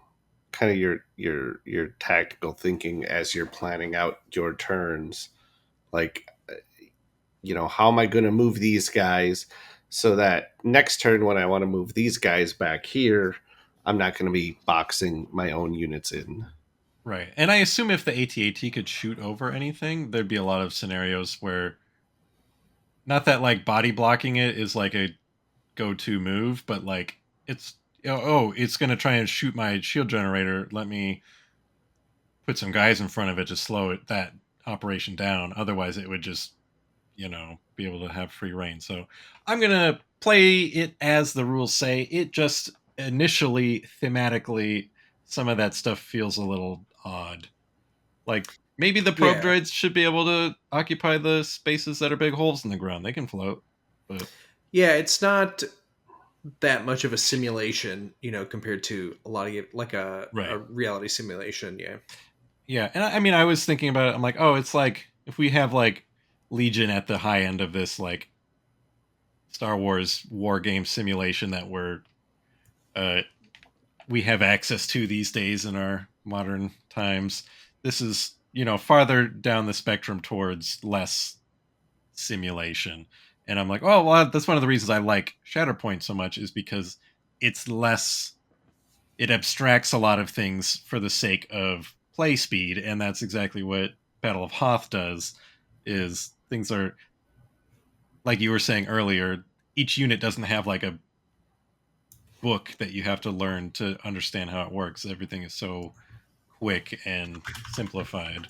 kind of your tactical thinking as you're planning out your turns. Like, how am I going to move these guys so that next turn when I want to move these guys back here, I'm not going to be boxing my own units in. right. And I assume if the AT-AT could shoot over anything, there'd be a lot of scenarios where not that like body blocking it is like a go-to move, but like it's it's going to try and shoot my shield generator. Let me put some guys in front of it to slow that operation down. Otherwise, it would just be able to have free reign. So I'm gonna play it as the rules say. It just initially thematically some of that stuff feels a little odd. Like maybe the probe Yeah. droids should be able to occupy the spaces that are big holes in the ground. They can float, but Yeah, it's not that much of a simulation, compared to a lot of like a right. reality simulation. Yeah. Yeah, and I mean, I was thinking about it. I'm like, oh, it's like if we have like Legion at the high end of this like Star Wars war game simulation that uh, we have access to these days in our modern times. This is, farther down the spectrum towards less simulation. And I'm like, oh, well, that's one of the reasons I like Shatterpoint so much, is because it's less, it abstracts a lot of things for the sake of play speed, and that's exactly what Battle of Hoth does. Is things are, like you were saying earlier, each unit doesn't have like a book that you have to learn to understand how it works. Everything is so quick and simplified.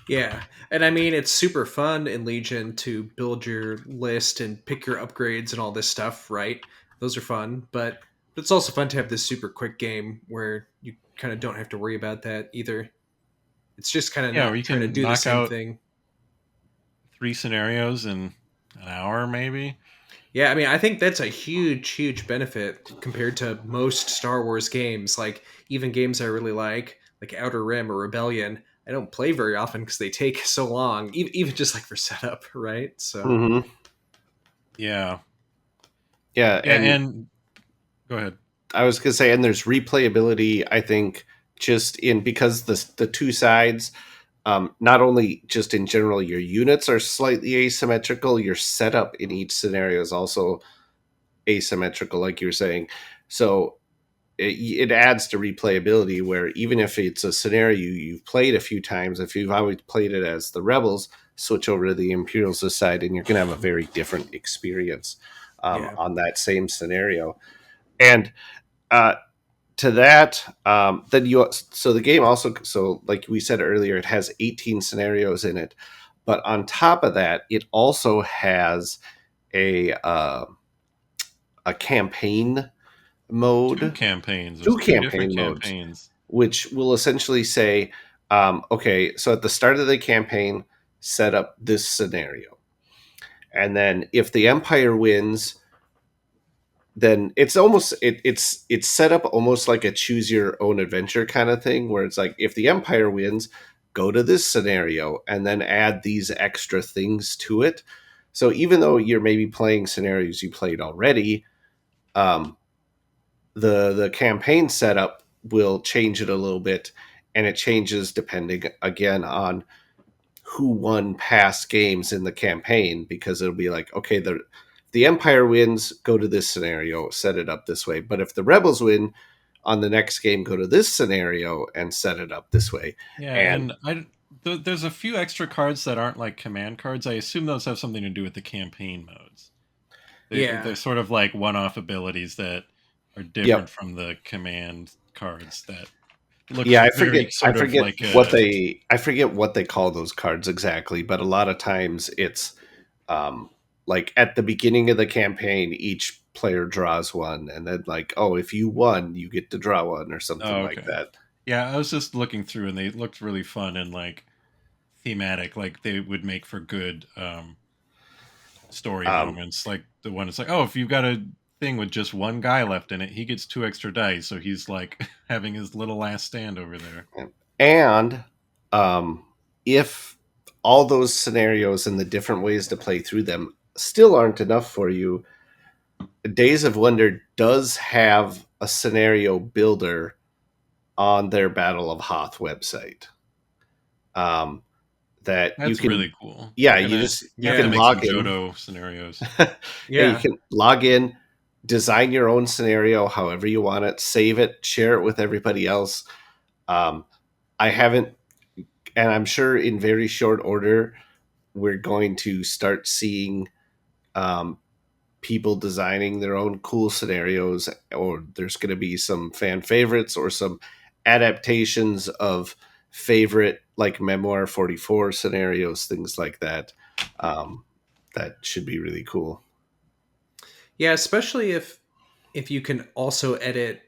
Yeah, and I mean it's super fun in Legion to build your list and pick your upgrades and all this stuff, right? Those are fun, but it's also fun to have this super quick game where you kind of don't have to worry about that either. It's just kind of Yeah, or not you trying to can do the knock same out thing. 3 scenarios in an hour, maybe. Yeah, I mean, I think that's a huge, huge benefit compared to most Star Wars games. Like even games I really like Outer Rim or Rebellion, I don't play very often because they take so long, even just like for setup, right? So Mm-hmm. Yeah, Yeah, yeah, and and go ahead. I was gonna say, and there's replayability. I think just in because the two sides, not only just in general, your units are slightly asymmetrical. Your setup in each scenario is also asymmetrical, like you were saying. So it adds to replayability. Where even if it's a scenario you've played a few times, if you've always played it as the rebels, switch over to the Imperials side, and you're gonna have a very different experience yeah, on that same scenario. And uh, to that, then you so the game also, so like we said earlier, it has 18 scenarios in it, but on top of that, it also has a uh, a campaign Two mode, campaigns. There's two two different campaign modes, campaigns. which will essentially say, okay, so at the start of the campaign, set up this scenario, and then if the Empire wins, then it's set up almost like a choose your own adventure kind of thing, where it's like if the Empire wins, go to this scenario and then add these extra things to it. So even though you're maybe playing scenarios you played already, um, the campaign setup will change it a little bit, and it changes depending again on who won past games in the campaign, because it'll be like, okay, the Empire wins, go to this scenario, set it up this way. But if the Rebels win on the next game, go to this scenario and set it up this way. Yeah, And and there's a few extra cards that aren't like command cards. I assume those have something to do with the campaign modes. They're yeah, sort of like one-off abilities that are different yep, from the command cards that look yeah, very I sort of forget like what a. I forget what they call those cards exactly, but a lot of times it's um, like at the beginning of the campaign, each player draws one, and then like, oh, if you won, you get to draw one or something Oh, like okay. that. Yeah, I was just looking through, and they looked really fun and like thematic. Like they would make for good story Um, moments. Like the one, it's like, oh, if you've got a thing with just one guy left in it, he gets 2 extra dice, so he's like having his little last stand over there. and um, if all those scenarios and the different ways to play through them still aren't enough for you, Days of Wonder does have a scenario builder on their Battle of Hoth website. Um, that you That's can, really cool. yeah, Gonna you have to yeah, can make some log in. Jodo scenarios. Yeah, you yeah. can log in, design your own scenario however you want it, save it, share it with everybody else. Um, I haven't, and I'm sure in very short order, we're going to start seeing um, people designing their own cool scenarios, or there's going to be some fan favorites or some adaptations of favorite, like Memoir 44 scenarios, things like that. Um, that should be really cool. Yeah, especially if you can also edit,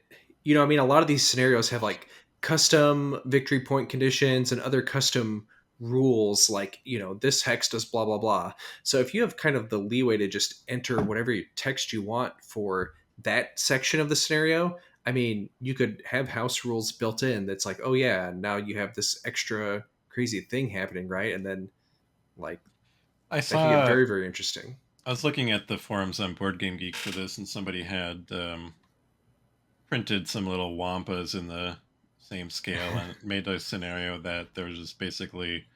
I mean a lot of these scenarios have like custom victory point conditions and other custom rules like, this hex does blah blah blah. So if you have kind of the leeway to just enter whatever text you want for that section of the scenario, I mean, you could have house rules built in that's like, oh yeah, now you have this extra crazy thing happening, right? And then like I that could get saw. very very interesting. I was looking at the forums on Board Game Geek for this, and somebody had printed some little wampas in the same scale and made a scenario that there was just basically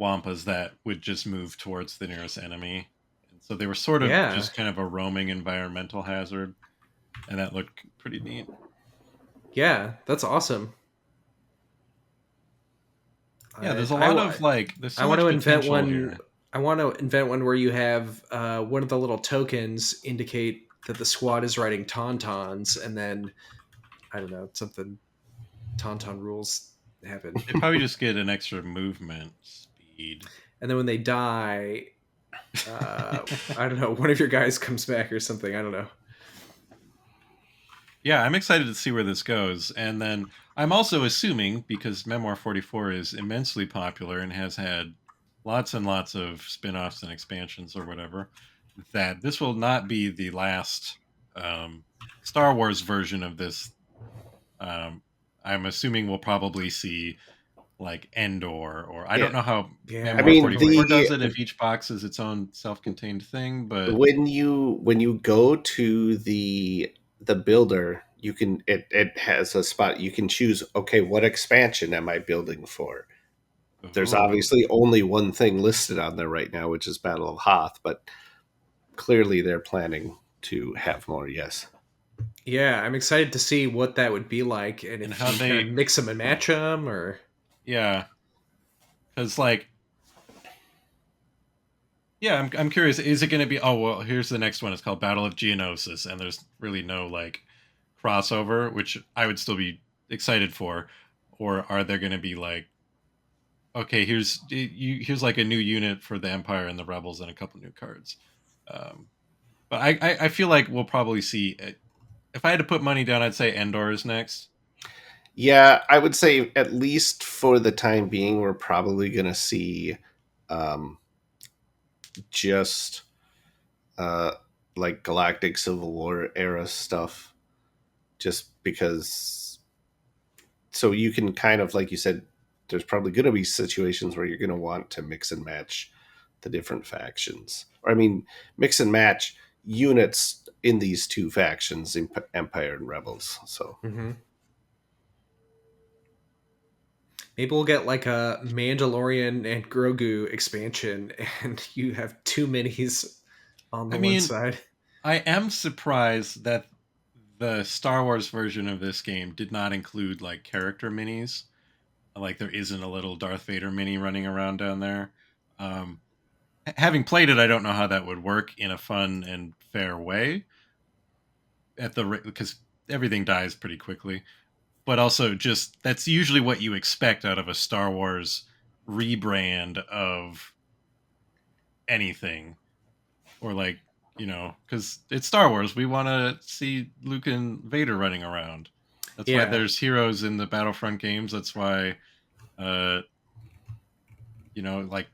wampas that would just move towards the nearest enemy. And So they were sort of Yeah, just kind of a roaming environmental hazard, and that looked pretty neat. yeah, that's awesome. Yeah, I there's a I, lot wa- of like, there's I so want to much invent potential one. here. I want to invent one where you have one of the little tokens indicate that the squad is riding tauntauns, and then I don't know, something tauntaun rules happen, They probably just get an extra movement speed. and then when they die, uh, I don't know, one of your guys comes back or something. I don't know. Yeah, I'm excited to see where this goes. And then I'm also assuming, because Memoir 44 is immensely popular and has had lots and lots of spin offs and expansions or whatever, that this will not be the last um, Star Wars version of this. Um, I'm assuming we'll probably see like Endor, or I don't Yeah. know how I Yeah, Memoir mean, definitely. 44 the does it, if each box is its own self contained thing, but when you go to the builder, you can it has a spot you can choose. Okay, what expansion am I building for? There's oh, obviously only one thing listed on there right now, which is Battle of Hoth, but clearly they're planning to have more. Yes. Yeah, I'm excited to see what that would be like, and and if how you kind of they, mix them and match them, or yeah, because like, yeah, I'm curious. Is it going to be? Oh well, here's the next one. It's called Battle of Geonosis, and there's really no like crossover, which I would still be excited for. Or are there going to be like, okay, here's like a new unit for the Empire and the Rebels and a couple new cards. Um, but I feel like we'll probably see. If I had to put money down, I'd say Endor is next. Yeah, I would say at least for the time being, we're probably going to see um, just uh, like Galactic Civil War era stuff, just because. So you can kind of, like you said, there's probably going to be situations where you're going to want to mix and match the different factions, or I mean, mix and match units in these two factions, Empire and Rebels. So hmm maybe we'll get like a Mandalorian and Grogu expansion, and you have two minis on I the one mean, side. I am surprised that the Star Wars version of this game did not include like character minis. Like there isn't a little Darth Vader mini running around down there. Um, Having played it, I don't know how that would work in a fun and fair way at the because everything dies pretty quickly. But also, just that's usually what you expect out of a Star Wars rebrand of anything, or like, because it's Star Wars, we want to see Luke and Vader running around. That's why Yeah, there's heroes in the Battlefront games. That's why, uh, like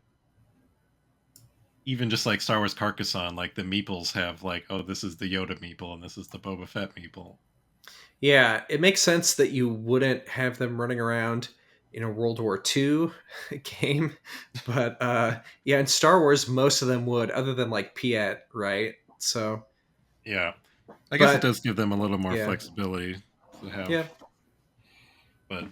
even just like Star Wars Carcassonne, like the meeples have like, oh, this is the Yoda meeple and this is the Boba Fett meeple. yeah, it makes sense that you wouldn't have them running around in a World War II game, but yeah, in Star Wars, most of them would, other than like Piet, right? So, Yeah, I guess it but does give them a little more yeah, flexibility to have, yeah, but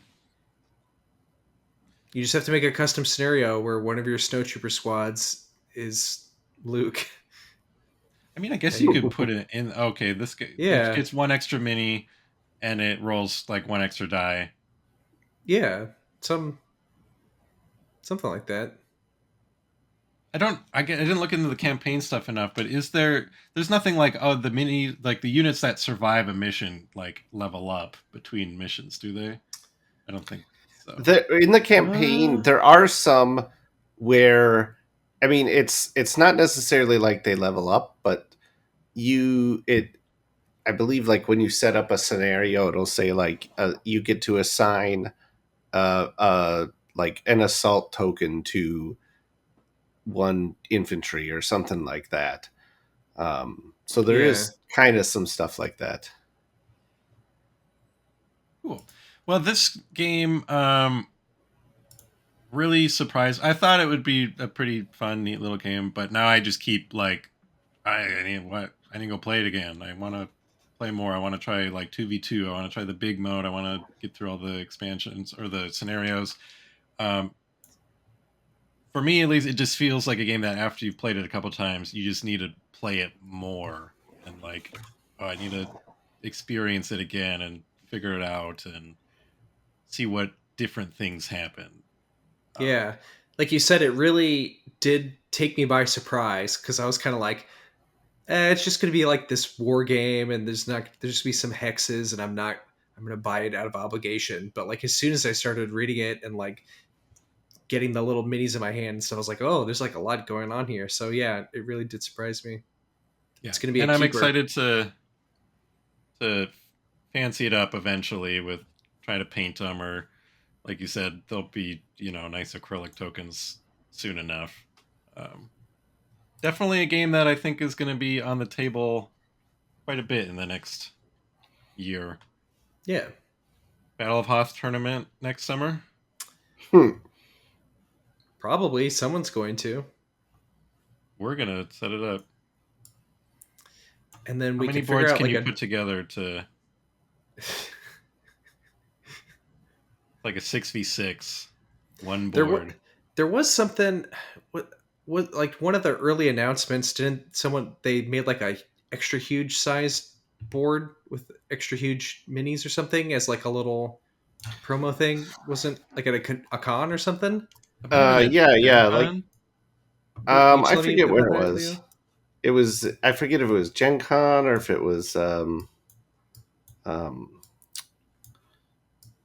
you just have to make a custom scenario where one of your snowtrooper squads is Luke, I mean, I guess and you you, could put it in. Okay, it yeah, gets one extra mini, and it rolls like one extra die. yeah, some something like that. I didn't look into the campaign stuff enough, but there's nothing like, oh, the mini, like the units that survive a mission like level up between missions, do they? I don't think so. in the campaign, Uh, there are some where, I mean, it's not necessarily like they level up, but you it I believe like when you set up a scenario, it'll say like you get to assign like an assault token to one infantry or something like that. So there yeah, is kind of some stuff like that. Cool. Well, this game really surprised. I thought it would be a pretty fun, neat little game, but now I just keep like, I need what I need to go play it again. I want to play more. I want to try like 2v2. I want to try the big mode. I want to get through all the expansions or the scenarios. Um, for me at least, it just feels like a game that after you've played it a couple times, you just need to play it more and like, oh, I need to experience it again and figure it out and see what different things happen. Yeah. Like you said, it really did take me by surprise because I was kind of like, it's just going to be like this war game and there's just be some hexes and I'm going to buy it out of obligation. But like as soon as I started reading it and like getting the little minis in my hand and stuff, I was like, oh, there's like a lot going on here. So yeah, it really did surprise me. Yeah, It's going to be a and I'm keeper. excited to fancy it up eventually with try to paint them, or like you said, they'll be nice acrylic tokens soon enough. Um, Definitely a game that I think is going to be on the table quite a bit in the next year. Yeah. Battle of Hoth tournament next summer. Hmm. Probably someone's going to. We're gonna set it up. And then How we many can figure boards out can like you a put together to like a 6v6 one there was board? there was something what like one of the early announcements didn't someone they made like a extra huge sized board with extra huge minis or something as like a little promo thing wasn't like at a con or something. It might have been at Yeah, Gen yeah. Like, Con. You I tell me forget where about it that, was. Leo? It was. I forget if it was Gen Con or if it was um,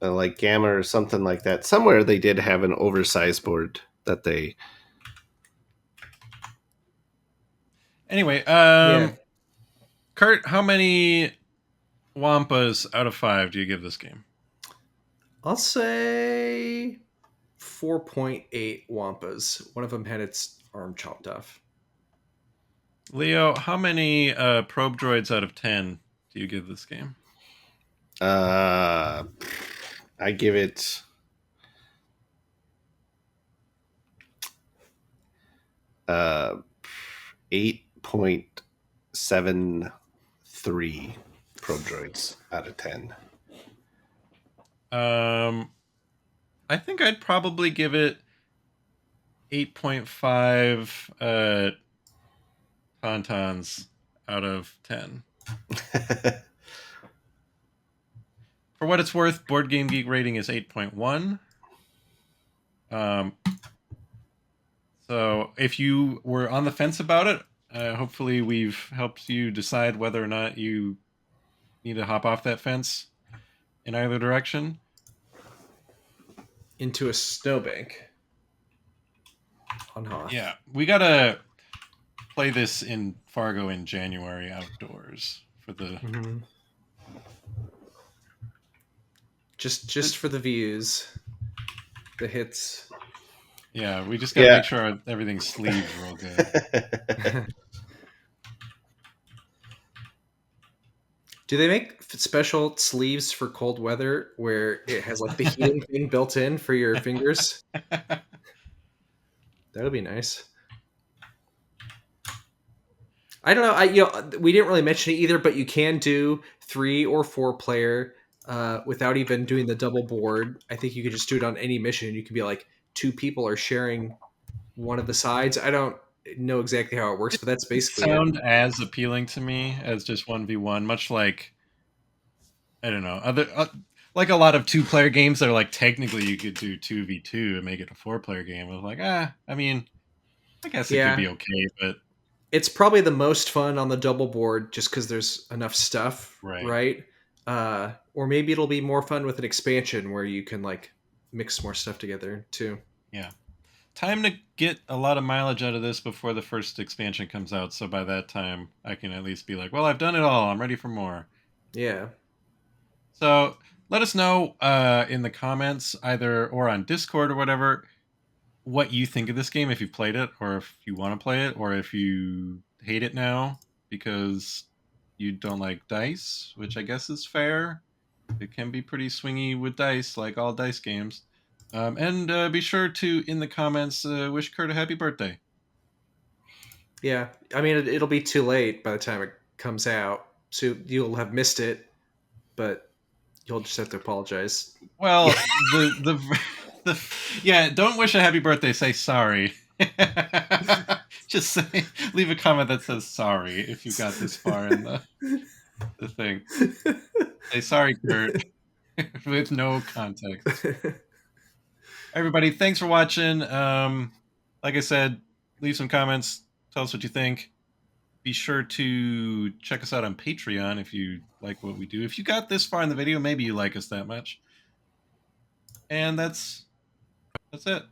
like Gamma or something like that. Somewhere they did have an oversized board that they. Anyway, Yeah, Kurt, how many Wampas out of 5 do you give this game? I'll say 4.8 wampas. One of them had its arm chopped off. Leo, how many probe droids out of 10 do you give this game? Uh, I give it 8.73 probe droids out of 10. I think I'd probably give it 8.5 tauntauns out of 10. For what it's worth, Board Game Geek rating is 8.1. So if you were on the fence about it, hopefully we've helped you decide whether or not you need to hop off that fence in either direction. Into a snowbank on Hoth. Yeah, we gotta play this in Fargo in January outdoors for the. Mm-hmm. Just for the views, the hits. Yeah, we just gotta Yeah. make sure everything's sleeved real good. Do they make special sleeves for cold weather where it has like the heating thing built in for your fingers? That would be nice. I don't know. We didn't really mention it either, but you can do 3 or 4 player without even doing the double board. I think you could just do it on any mission. You could be like 2 people are sharing one of the sides. I don't know exactly how it works, but that's Doesn't basically it. sound as appealing to me as just 1v1, much like I don't know other like a lot of 2-player games that are like technically you could do 2v2 and make it a 4-player game. I was like, I mean, I guess it could Yeah, be okay, but it's probably the most fun on the double board just because there's enough stuff, right, right? Or maybe it'll be more fun with an expansion where you can like mix more stuff together too. yeah. Time to get a lot of mileage out of this before the first expansion comes out. So by that time, I can at least be like, well, I've done it all. I'm ready for more. Yeah, So let us know in the comments, either or on Discord or whatever, what you think of this game if you've played it, or if you want to play it, or if you hate it now because you don't like dice, which I guess is fair. It can be pretty swingy with dice, like all dice games. And be sure to, in the comments, wish Kurt a happy birthday. yeah. I mean, it'll be too late by the time it comes out, so you'll have missed it. But you'll just have to apologize. Well, the yeah, don't wish a happy birthday. Say sorry. Just say, leave a comment that says sorry if you got this far in the thing. Say sorry, Kurt, with no context. Everybody, thanks for watching. Like I said, leave some comments. Tell us what you think. Be sure to check us out on Patreon if you like what we do. If you got this far in the video, maybe you like us that much. And that's it.